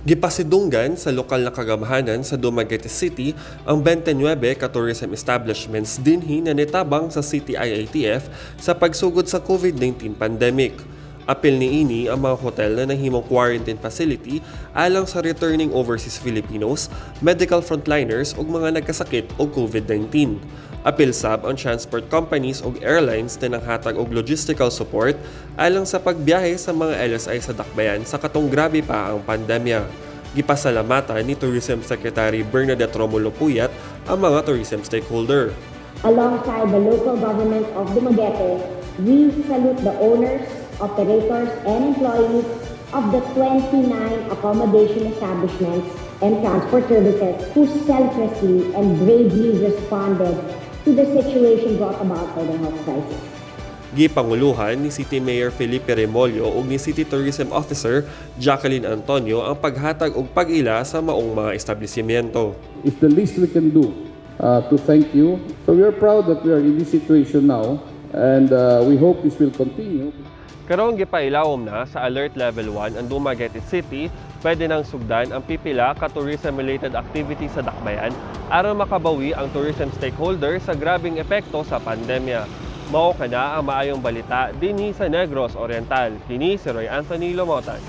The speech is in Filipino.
Gipasidunggan sa lokal na kagamahanan sa Dumaguete City ang 29 ka-tourism establishments dinhi na nitabang sa City IATF sa pagsugod sa COVID-19 pandemic. Apil niini ang mga hotel na nahimong quarantine facility alang sa returning overseas Filipinos, medical frontliners ug mga nagkasakit og COVID-19. Apil sab ang transport companies ug airlines na nanghatag og logistical support alang sa pagbiyahe sa mga LSI sa dakbayan sa katong grabe pa ang pandemya. Gipasalamatan ni Tourism Secretary Bernadette Romulo Puyat ang mga tourism stakeholder. Alongside the local government of Dumaguete, we salute the owners, operators, and employees of the 29 accommodation establishments and transport services who selflessly and bravely responded to the situation brought about by the health crisis. Gipanguluhan ni City Mayor Felipe Remolyo ug ni City Tourism Officer Jacqueline Antonio ang paghatag og pag-ila sa maong mga establishmento. It's the least we can do to thank you. So we are proud that we are in this situation now, and we hope this will continue. Karong gipailawom na sa Alert Level 1 ang Dumaguete City, pwede nang sugdan ang pipila ka tourism-related activities sa dakbayan aron makabawi ang tourism stakeholder sa grabing epekto sa pandemya. Mao kana ang maayong balita dinhi sa Negros Oriental. Kini si Roy Anthony Lomotan.